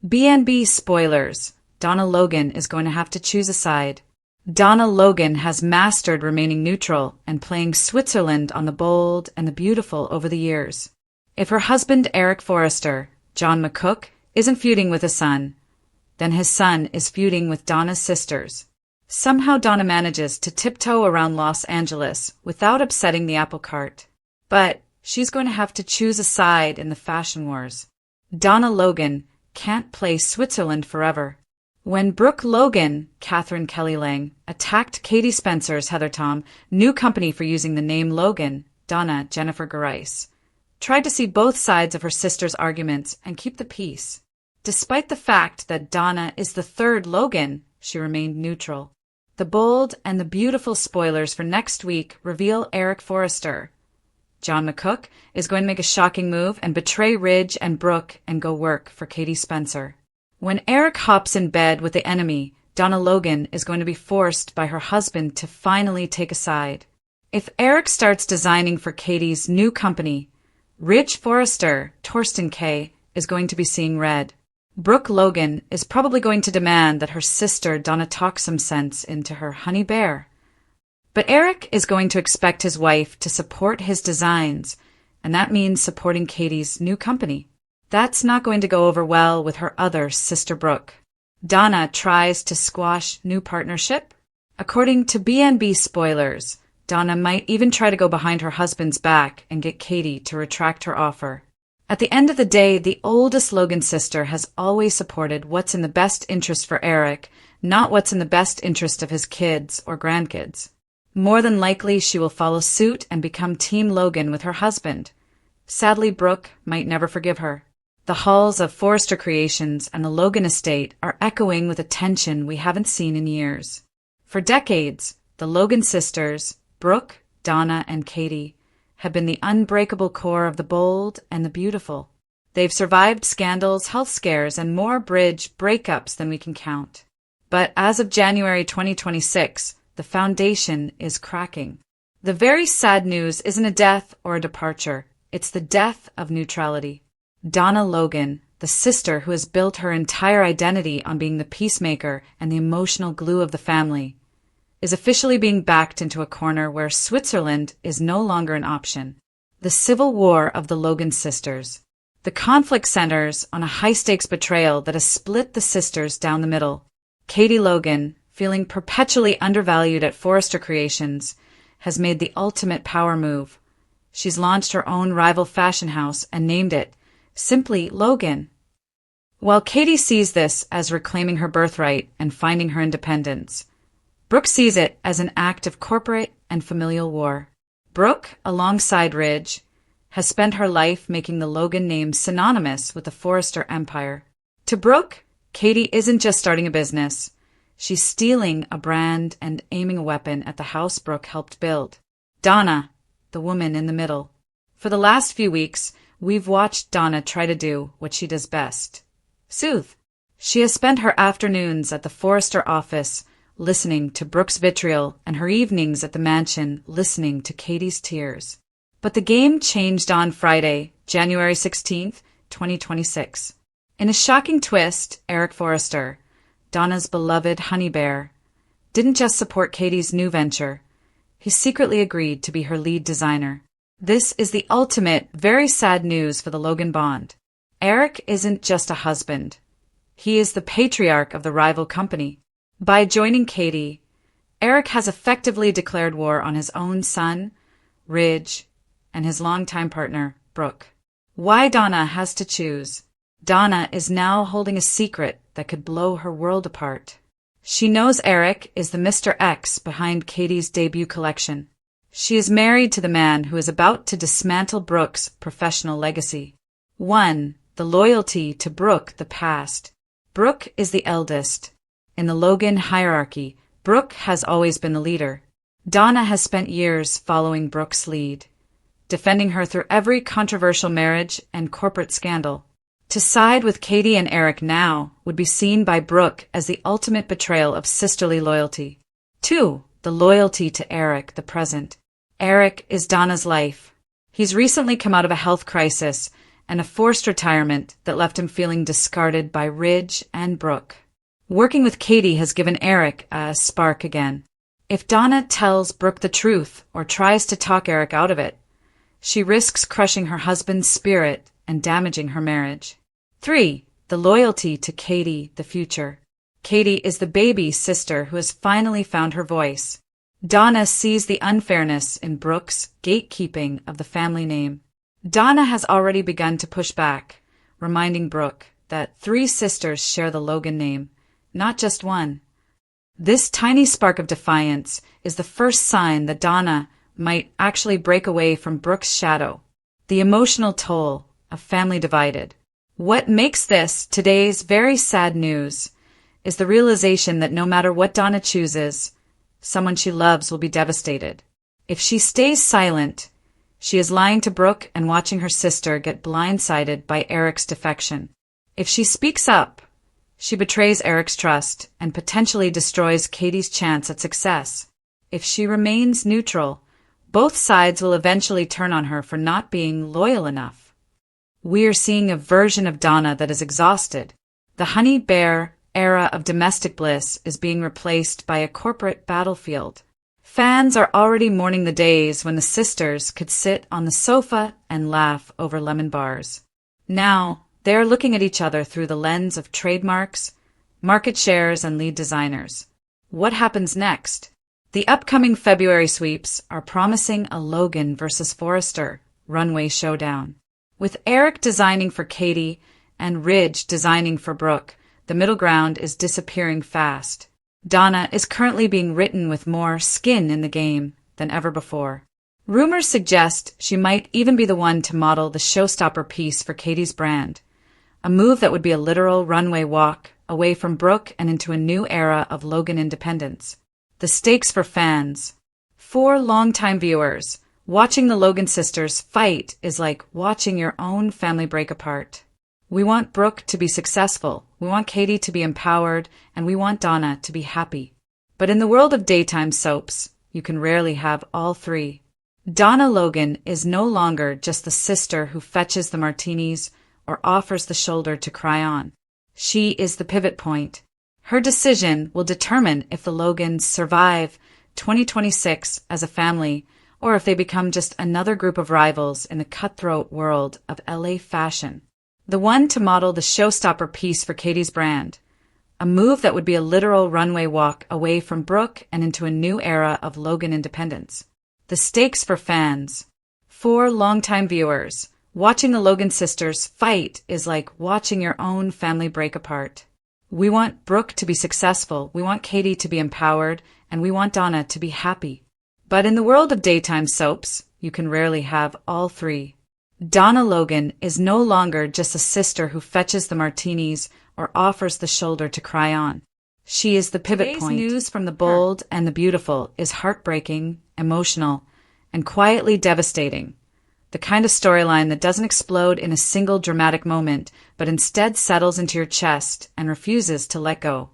B&B spoilers. Donna Logan is going to have to choose a side. Donna Logan has mastered remaining neutral and playing Switzerland on the bold and the beautiful over the years. If her husband Eric Forrester, John McCook, isn't feuding with his son, then his son is feuding with Donna's sisters. Somehow Donna manages to tiptoe around Los Angeles without upsetting the apple cart. But she's going to have to choose a side in the fashion wars. Donna Logan can't play Switzerland forever. When Brooke Logan, Catherine Kelly Lang, attacked Katie Spencer's Heather Tom new company for using the name Logan, Donna Jennifer Garais tried to see both sides of her sister's arguments and keep the peace. Despite the fact that Donna is the third Logan, she remained neutral. The bold and the beautiful spoilers for next week reveal Eric Forrester. John McCook is going to make a shocking move and betray Ridge and Brooke and go work for Katie Spencer. When Eric hops in bed with the enemy, Donna Logan is going to be forced by her husband to finally take a side. If Eric starts designing for Katie's new company, Ridge Forrester, Torsten K., is going to be seeing red. Brooke Logan is probably going to demand that her sister Donna talk some sense into her honey bear. But Eric is going to expect his wife to support his designs, and that means supporting Katie's new company. That's not going to go over well with her other sister Brooke. Donna tries to squash new partnership. According to B&B spoilers, Donna might even try to go behind her husband's back and get Katie to retract her offer. At the end of the day, the oldest Logan sister has always supported what's in the best interest for Eric, not what's in the best interest of his kids or grandkids. More than likely, she will follow suit and become Team Logan with her husband. Sadly, Brooke might never forgive her. The halls of Forrester Creations and the Logan estate are echoing with a tension we haven't seen in years. For decades, the Logan sisters, Brooke, Donna, and Katie, have been the unbreakable core of the bold and the beautiful. They've survived scandals, health scares, and more bridge breakups than we can count. But as of January 2026, the foundation is cracking. The very sad news isn't a death or a departure. It's the death of neutrality. Donna Logan, the sister who has built her entire identity on being the peacemaker and the emotional glue of the family, is officially being backed into a corner where Switzerland is no longer an option. The civil war of the Logan sisters. The conflict centers on a high-stakes betrayal that has split the sisters down the middle. Katie Logan, feeling perpetually undervalued at Forrester Creations, has made the ultimate power move. She's launched her own rival fashion house and named it simply Logan. While Katie sees this as reclaiming her birthright and finding her independence, Brooke sees it as an act of corporate and familial war. Brooke, alongside Ridge, has spent her life making the Logan name synonymous with the Forrester empire. To Brooke, Katie isn't just starting a business. She's stealing a brand and aiming a weapon at the house Brooke helped build. Donna, the woman in the middle. For the last few weeks, we've watched Donna try to do what she does best. Soothe. She has spent her afternoons at the Forrester office listening to Brooke's vitriol and her evenings at the mansion listening to Katie's tears. But the game changed on Friday, January 16th, 2026. In a shocking twist, Eric Forrester, Donna's beloved honey bear, didn't just support Katie's new venture. He secretly agreed to be her lead designer. This is the ultimate, very sad news for the Logan bond. Eric isn't just a husband. He is the patriarch of the rival company. By joining Katie, Eric has effectively declared war on his own son, Ridge, and his longtime partner, Brooke. Why Donna has to choose. Donna is now holding a secret that could blow her world apart. She knows Eric is the Mr. X behind Katie's debut collection. She is married to the man who is about to dismantle Brooke's professional legacy. 1. The loyalty to Brooke, the past. Brooke is the eldest. In the Logan hierarchy, Brooke has always been the leader. Donna has spent years following Brooke's lead, defending her through every controversial marriage and corporate scandal. To side with Katie and Eric now would be seen by Brooke as the ultimate betrayal of sisterly loyalty. 2. The loyalty to Eric, the present. Eric is Donna's life. He's recently come out of a health crisis and a forced retirement that left him feeling discarded by Ridge and Brooke. Working with Katie has given Eric a spark again. If Donna tells Brooke the truth or tries to talk Eric out of it, she risks crushing her husband's spirit and damaging her marriage. 3. The loyalty to Katie, the future. Katie is the baby sister who has finally found her voice. Donna sees the unfairness in Brooke's gatekeeping of the family name. Donna has already begun to push back, reminding Brooke that 3 sisters share the Logan name, not just one. This tiny spark of defiance is the first sign that Donna might actually break away from Brooke's shadow. The emotional toll of family divided. What makes this today's very sad news is the realization that no matter what Donna chooses, someone she loves will be devastated. If she stays silent, she is lying to Brooke and watching her sister get blindsided by Eric's defection. If she speaks up, she betrays Eric's trust and potentially destroys Katie's chance at success. If she remains neutral, both sides will eventually turn on her for not being loyal enough. We are seeing a version of Donna that is exhausted. The honey bear era of domestic bliss is being replaced by a corporate battlefield. Fans are already mourning the days when the sisters could sit on the sofa and laugh over lemon bars. Now, they are looking at each other through the lens of trademarks, market shares, and lead designers. What happens next? The upcoming February sweeps are promising a Logan versus Forrester runway showdown. With Eric designing for Katie and Ridge designing for Brooke, the middle ground is disappearing fast. Donna is currently being written with more skin in the game than ever before. Rumors suggest she might even be the one to model the showstopper piece for Katie's brand, a move that would be a literal runway walk away from Brooke and into a new era of Logan independence. The stakes for fans. For longtime viewers, watching the Logan sisters fight is like watching your own family break apart. We want Brooke to be successful, we want Katie to be empowered, and we want Donna to be happy. But in the world of daytime soaps, you can rarely have all 3. Donna Logan is no longer just the sister who fetches the martinis or offers the shoulder to cry on. She is the pivot point. Her decision will determine if the Logans survive 2026 as a family or if they become just another group of rivals in the cutthroat world of LA fashion. The one to model the showstopper piece for Katie's brand, a move that would be a literal runway walk away from Brooke and into a new era of Logan independence. The stakes for fans. For longtime viewers, watching the Logan sisters fight is like watching your own family break apart. We want Brooke to be successful, we want Katie to be empowered, and we want Donna to be happy. But in the world of daytime soaps, you can rarely have all 3. Donna Logan is no longer just a sister who fetches the martinis or offers the shoulder to cry on. She is the pivot point. Today's news from the bold and the beautiful is heartbreaking, emotional, and quietly devastating. The kind of storyline that doesn't explode in a single dramatic moment, but instead settles into your chest and refuses to let go.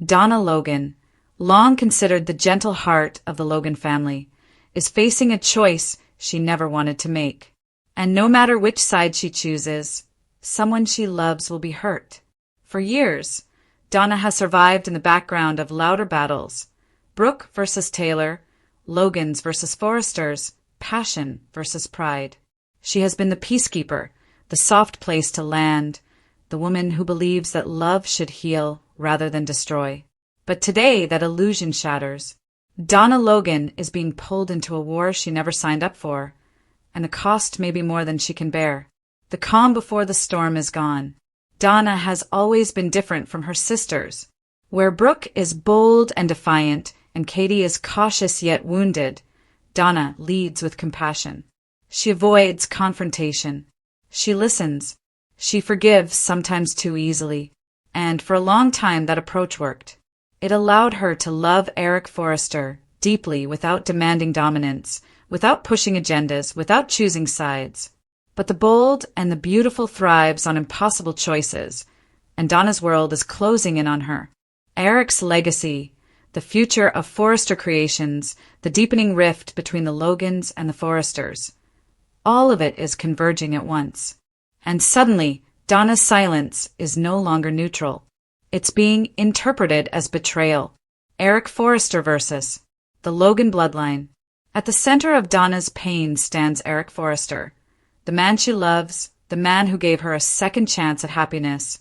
Donna Logan, long considered the gentle heart of the Logan family, is facing a choice she never wanted to make. And no matter which side she chooses, someone she loves will be hurt. For years, Donna has survived in the background of louder battles. Brooke versus Taylor, Logans versus Forresters, passion versus pride. She has been the peacekeeper, the soft place to land, the woman who believes that love should heal rather than destroy. But today that illusion shatters. Donna Logan is being pulled into a war she never signed up for, and the cost may be more than she can bear. The calm before the storm is gone. Donna has always been different from her sisters. Where Brooke is bold and defiant, and Katie is cautious yet wounded, Donna leads with compassion. She avoids confrontation. She listens. She forgives, sometimes too easily. And for a long time that approach worked. It allowed her to love Eric Forrester deeply without demanding dominance, without pushing agendas, without choosing sides. But the bold and the beautiful thrives on impossible choices, and Donna's world is closing in on her. Eric's legacy, the future of Forrester Creations, the deepening rift between the Logans and the Forresters. All of it is converging at once. And suddenly, Donna's silence is no longer neutral. It's being interpreted as betrayal. Eric Forrester versus the Logan bloodline. At the center of Donna's pain stands Eric Forrester, the man she loves, the man who gave her a second chance at happiness,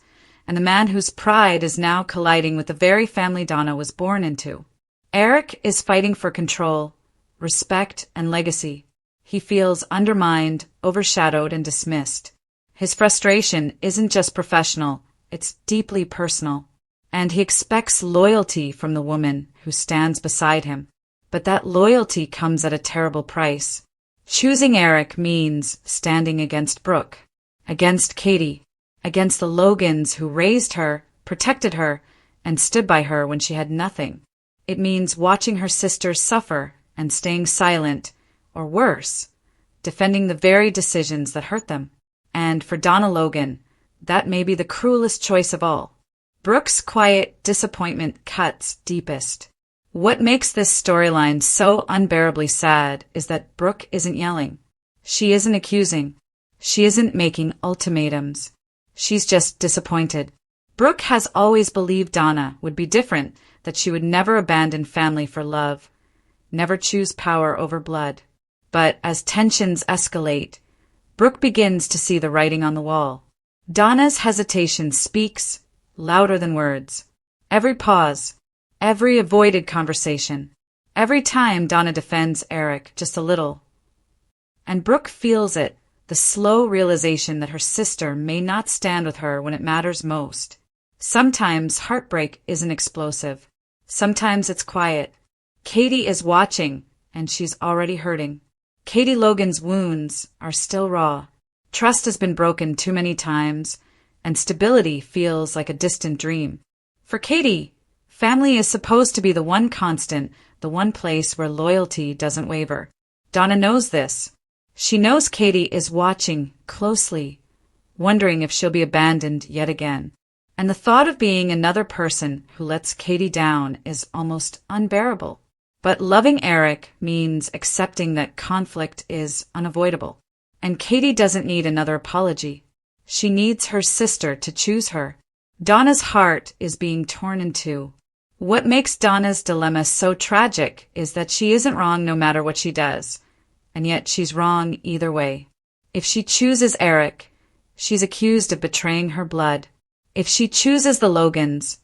and the man whose pride is now colliding with the very family Donna was born into. Eric is fighting for control, respect, and legacy. He feels undermined, overshadowed, and dismissed. His frustration isn't just professional, it's deeply personal. And he expects loyalty from the woman who stands beside him. But that loyalty comes at a terrible price. Choosing Eric means standing against Brooke, against Katie, against the Logans who raised her, protected her, and stood by her when she had nothing. It means watching her sisters suffer and staying silent, or worse, defending the very decisions that hurt them. And for Donna Logan, that may be the cruelest choice of all. Brooke's quiet disappointment cuts deepest. What makes this storyline so unbearably sad is that Brooke isn't yelling. She isn't accusing. She isn't making ultimatums. She's just disappointed. Brooke has always believed Donna would be different, that she would never abandon family for love, never choose power over blood. But as tensions escalate, Brooke begins to see the writing on the wall. Donna's hesitation speaks louder than words. Every pause, every avoided conversation, every time Donna defends Eric just a little. And Brooke feels it, the slow realization that her sister may not stand with her when it matters most. Sometimes heartbreak isn't explosive. Sometimes it's quiet. Katie is watching, and she's already hurting. Katie Logan's wounds are still raw. Trust has been broken too many times, and stability feels like a distant dream. For Katie, family is supposed to be the one constant, the one place where loyalty doesn't waver. Donna knows this. She knows Katie is watching closely, wondering if she'll be abandoned yet again. And the thought of being another person who lets Katie down is almost unbearable. But loving Eric means accepting that conflict is unavoidable. And Katie doesn't need another apology. She needs her sister to choose her. Donna's heart is being torn in two. What makes Donna's dilemma so tragic is that she isn't wrong no matter what she does, and yet she's wrong either way. If she chooses Eric, she's accused of betraying her blood. If she chooses the Logans,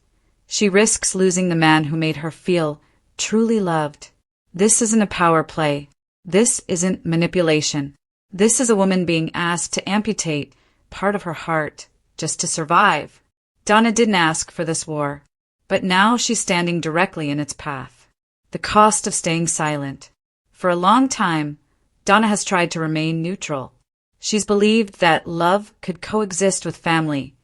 she risks losing the man who made her feel truly loved. This isn't a power play. This isn't manipulation. This is a woman being asked to amputate part of her heart just to survive. Donna didn't ask for this war, but now she's standing directly in its path. The cost of staying silent. For a long time, Donna has tried to remain neutral. She's believed that love could coexist with family,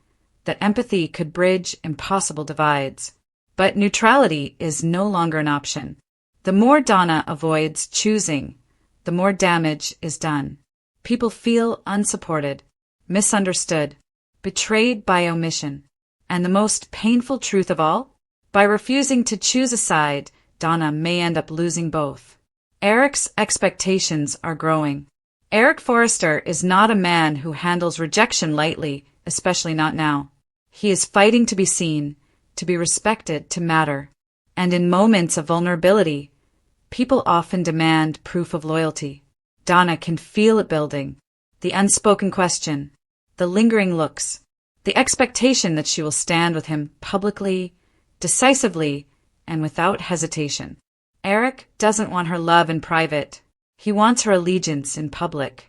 that empathy could bridge impossible divides. But neutrality is no longer an option. The more Donna avoids choosing, the more damage is done. People feel unsupported, misunderstood, betrayed by omission. And the most painful truth of all? By refusing to choose a side, Donna may end up losing both. Eric's expectations are growing. Eric Forrester is not a man who handles rejection lightly, especially not now. He is fighting to be seen, to be respected, to matter. And in moments of vulnerability, people often demand proof of loyalty. Donna can feel it building. The unspoken question, the lingering looks, the expectation that she will stand with him publicly, decisively, and without hesitation. Eric doesn't want her love in private. He wants her allegiance in public.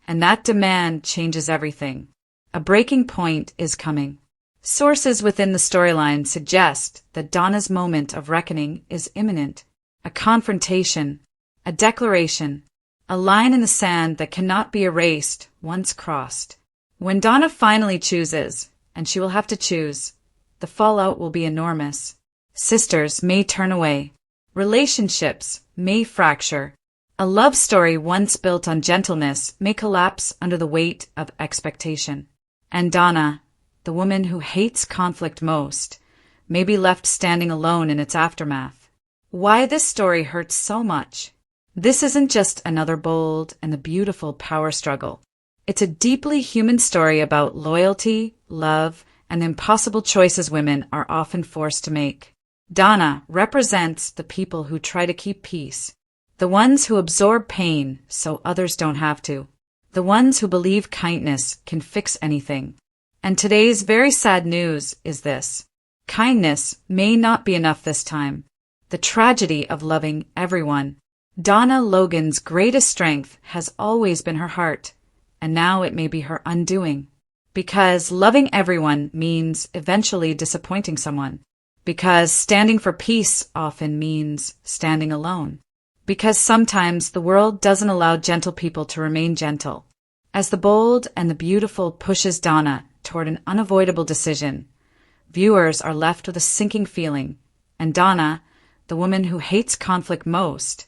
And that demand changes everything. A breaking point is coming. Sources within the storyline suggest that Donna's moment of reckoning is imminent. A confrontation, a declaration, a line in the sand that cannot be erased once crossed. When Donna finally chooses, and she will have to choose, the fallout will be enormous. Sisters may turn away. Relationships may fracture. A love story once built on gentleness may collapse under the weight of expectation. And Donna, the woman who hates conflict most, may be left standing alone in its aftermath. Why this story hurts so much? This isn't just another bold and the beautiful power struggle. It's a deeply human story about loyalty, love, and the impossible choices women are often forced to make. Donna represents the people who try to keep peace, the ones who absorb pain so others don't have to, the ones who believe kindness can fix anything. And today's very sad news is this: kindness may not be enough this time. The tragedy of loving everyone. Donna Logan's greatest strength has always been her heart, and now it may be her undoing. Because loving everyone means eventually disappointing someone. Because standing for peace often means standing alone. Because sometimes the world doesn't allow gentle people to remain gentle. As the bold and the beautiful pushes Donna toward an unavoidable decision, viewers are left with a sinking feeling, and Donna, the woman who hates conflict most,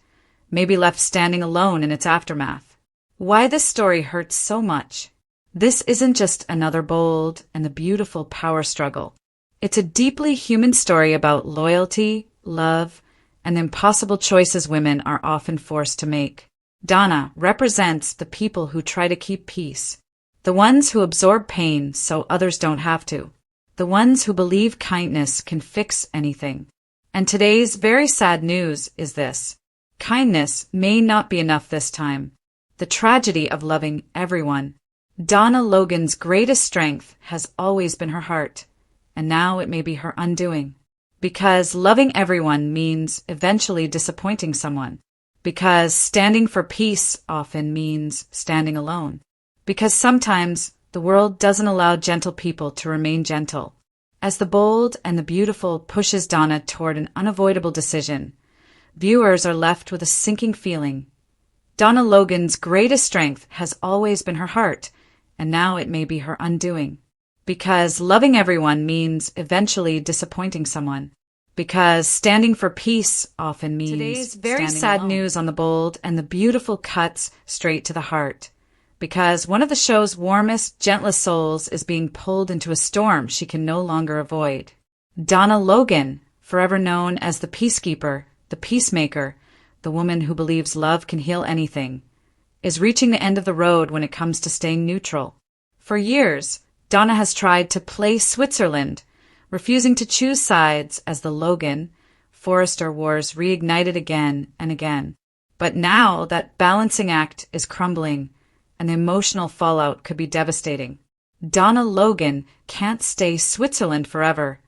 may be left standing alone in its aftermath. Why this story hurts so much? This isn't just another bold and the beautiful power struggle. It's a deeply human story about loyalty, love, and the impossible choices women are often forced to make. Donna represents the people who try to keep peace, the ones who absorb pain so others don't have to, the ones who believe kindness can fix anything. And today's very sad news is this: kindness may not be enough this time. The tragedy of loving everyone. Donna Logan's greatest strength has always been her heart, and now it may be her undoing. Because loving everyone means eventually disappointing someone. Because standing for peace often means standing alone. Because sometimes the world doesn't allow gentle people to remain gentle. As the bold and the beautiful pushes Donna toward an unavoidable decision, viewers are left with a sinking feeling. Donna Logan's greatest strength has always been her heart, and now it may be her undoing. Because loving everyone means eventually disappointing someone. Because standing for peace often means today's very sad alone. News on the bold and the beautiful cuts straight to the heart. Because one of the show's warmest, gentlest souls is being pulled into a storm she can no longer avoid. Donna Logan, forever known as the peacekeeper, the peacemaker, the woman who believes love can heal anything, is reaching the end of the road when it comes to staying neutral. For years, Donna has tried to play Switzerland, refusing to choose sides as the Logan-Forrester wars reignited again and again. But now that balancing act is crumbling, and the emotional fallout could be devastating. Donna Logan can't stay Switzerland forever,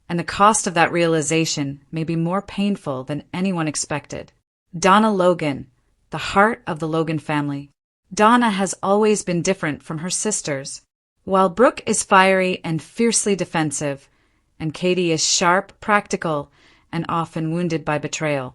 and the cost of that realization may be more painful than anyone expected. Donna Logan, the heart of the Logan family. Donna has always been different from her sisters. While Brooke is fiery and fiercely defensive, and Katie is sharp, practical, and often wounded by betrayal,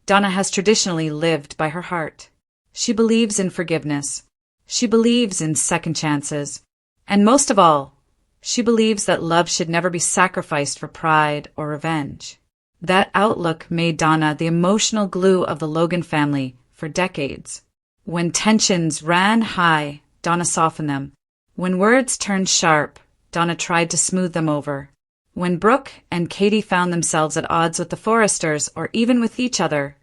Donna has traditionally lived by her heart. She believes in forgiveness. She believes in second chances. And most of all, she believes that love should never be sacrificed for pride or revenge. That outlook made Donna the emotional glue of the Logan family for decades. When tensions ran high, Donna softened them. When words turned sharp, Donna tried to smooth them over. When Brooke and Katie found themselves at odds with the Forresters or even with each other,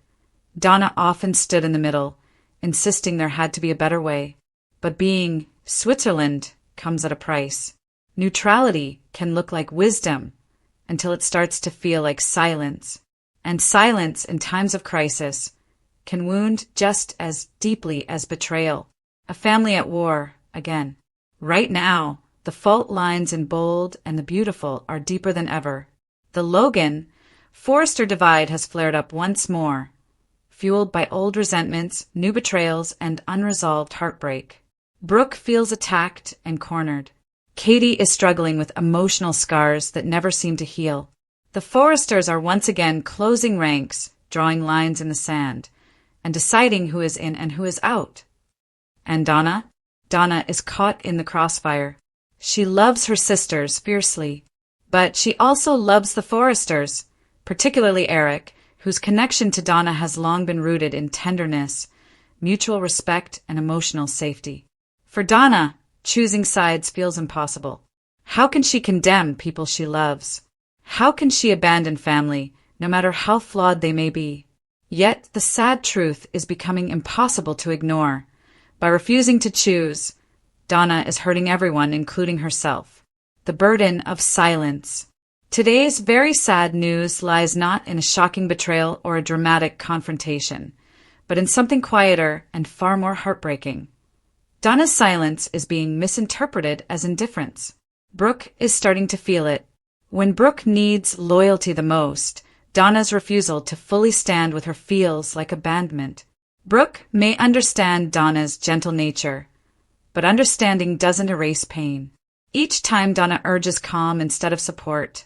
Donna often stood in the middle, insisting there had to be a better way. But being Switzerland comes at a price. Neutrality can look like wisdom until it starts to feel like silence. And silence in times of crisis can wound just as deeply as betrayal. A family at war, again. Right now, the fault lines in bold and the beautiful are deeper than ever. The Logan-Forrester divide has flared up once more, fueled by old resentments, new betrayals, and unresolved heartbreak. Brooke feels attacked and cornered. Katie is struggling with emotional scars that never seem to heal. The Forresters are once again closing ranks, drawing lines in the sand, and deciding who is in and who is out. And Donna? Donna is caught in the crossfire. She loves her sisters fiercely, but she also loves the Forresters, particularly Eric, whose connection to Donna has long been rooted in tenderness, mutual respect, and emotional safety. For Donna, choosing sides feels impossible. How can she condemn people she loves? How can she abandon family, no matter how flawed they may be? Yet the sad truth is becoming impossible to ignore. By refusing to choose, Donna is hurting everyone, including herself. The burden of silence. Today's very sad news lies not in a shocking betrayal or a dramatic confrontation, but in something quieter and far more heartbreaking. Donna's silence is being misinterpreted as indifference. Brooke is starting to feel it. When Brooke needs loyalty the most, Donna's refusal to fully stand with her feels like abandonment. Brooke may understand Donna's gentle nature, but understanding doesn't erase pain. Each time Donna urges calm instead of support,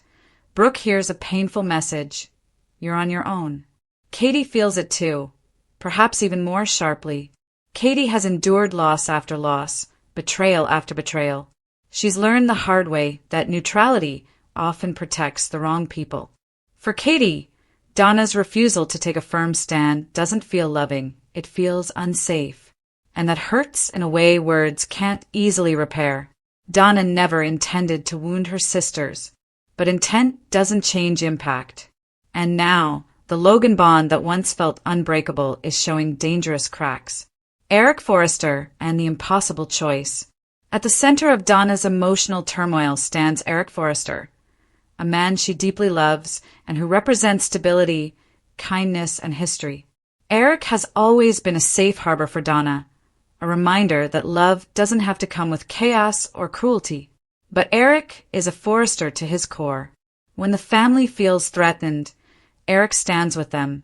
Brooke hears a painful message. You're on your own. Katie feels it too, perhaps even more sharply. Katie has endured loss after loss, betrayal after betrayal. She's learned the hard way that neutrality often protects the wrong people. For Katie, Donna's refusal to take a firm stand doesn't feel loving, it feels unsafe. And that hurts in a way words can't easily repair. Donna never intended to wound her sisters, but intent doesn't change impact. And now, the Logan bond that once felt unbreakable is showing dangerous cracks. Eric Forrester and the impossible choice. At the center of Donna's emotional turmoil stands Eric Forrester, a man she deeply loves and who represents stability, kindness, and history. Eric has always been a safe harbor for Donna, a reminder that love doesn't have to come with chaos or cruelty. But Eric is a Forrester to his core. When the family feels threatened, Eric stands with them,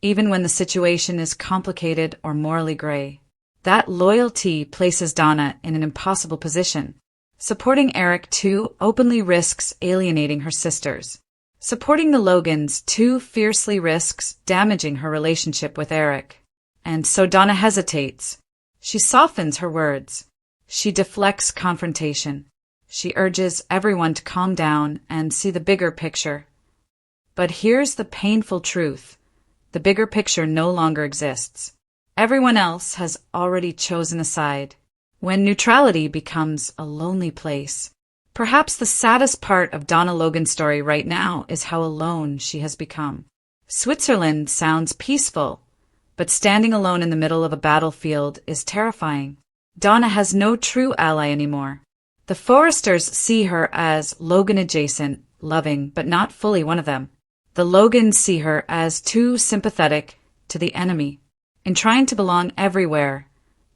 even when the situation is complicated or morally gray. That loyalty places Donna in an impossible position. Supporting Eric too openly risks alienating her sisters. Supporting the Logans too fiercely risks damaging her relationship with Eric. And so Donna hesitates. She softens her words. She deflects confrontation. She urges everyone to calm down and see the bigger picture. But here's the painful truth. The bigger picture no longer exists. Everyone else has already chosen a side. When neutrality becomes a lonely place. Perhaps the saddest part of Donna Logan's story right now is how alone she has become. Switzerland sounds peaceful, but standing alone in the middle of a battlefield is terrifying. Donna has no true ally anymore. The Forresters see her as Logan-adjacent, loving, but not fully one of them. The Logans see her as too sympathetic to the enemy. In trying to belong everywhere,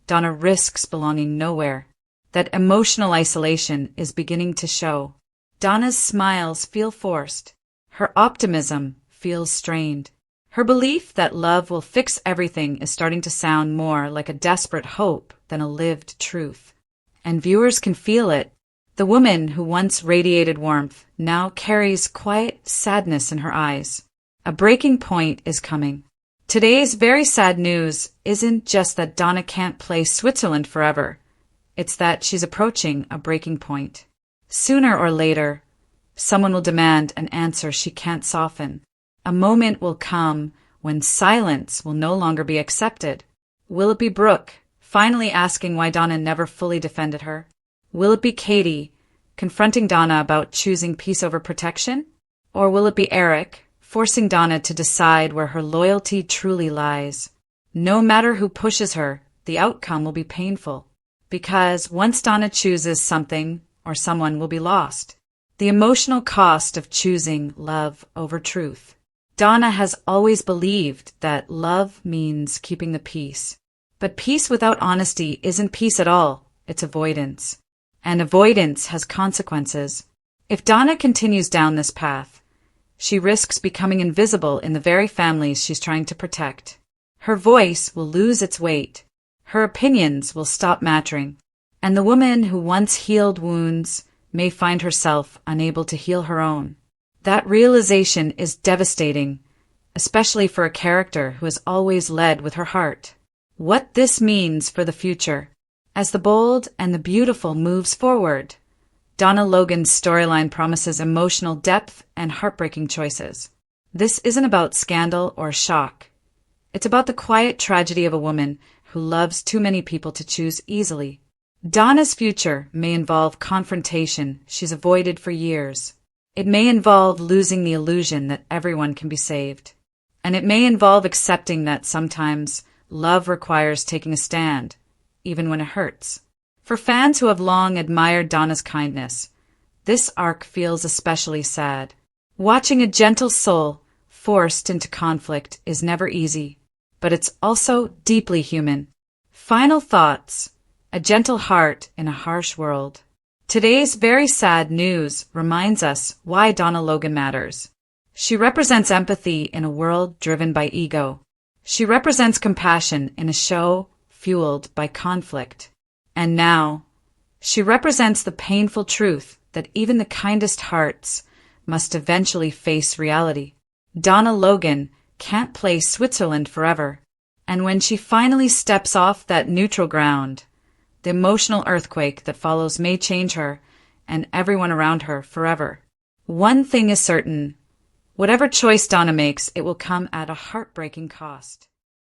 Donna risks belonging nowhere. That emotional isolation is beginning to show. Donna's smiles feel forced. Her optimism feels strained. Her belief that love will fix everything is starting to sound more like a desperate hope than a lived truth. And viewers can feel it. The woman who once radiated warmth now carries quiet sadness in her eyes. A breaking point is coming. Today's very sad news isn't just that Donna can't play Switzerland forever. It's that she's approaching a breaking point. Sooner or later, someone will demand an answer she can't soften. A moment will come when silence will no longer be accepted. Will it be Brooke, finally asking why Donna never fully defended her? Will it be Katie, confronting Donna about choosing peace over protection? Or will it be Eric, forcing Donna to decide where her loyalty truly lies? No matter who pushes her, the outcome will be painful. Because once Donna chooses something or someone will be lost. The emotional cost of choosing love over truth. Donna has always believed that love means keeping the peace. But peace without honesty isn't peace at all, it's avoidance. And avoidance has consequences. If Donna continues down this path, she risks becoming invisible in the very families she's trying to protect. Her voice will lose its weight. Her opinions will stop mattering. And the woman who once healed wounds may find herself unable to heal her own. That realization is devastating, especially for a character who has always led with her heart. What this means for the future. As the bold and the beautiful moves forward, Donna Logan's storyline promises emotional depth and heartbreaking choices. This isn't about scandal or shock. It's about the quiet tragedy of a woman who loves too many people to choose easily. Donna's future may involve confrontation she's avoided for years. It may involve losing the illusion that everyone can be saved. And it may involve accepting that sometimes love requires taking a stand, even when it hurts. For fans who have long admired Donna's kindness, this arc feels especially sad. Watching a gentle soul forced into conflict is never easy, but it's also deeply human. Final thoughts: a gentle heart in a harsh world. Today's very sad news reminds us why Donna Logan matters. She represents empathy in a world driven by ego. She represents compassion in a show fueled by conflict. And now, she represents the painful truth that even the kindest hearts must eventually face reality. Donna Logan can't play Switzerland forever, and when she finally steps off that neutral ground, the emotional earthquake that follows may change her and everyone around her forever. One thing is certain: whatever choice Donna makes, it will come at a heartbreaking cost.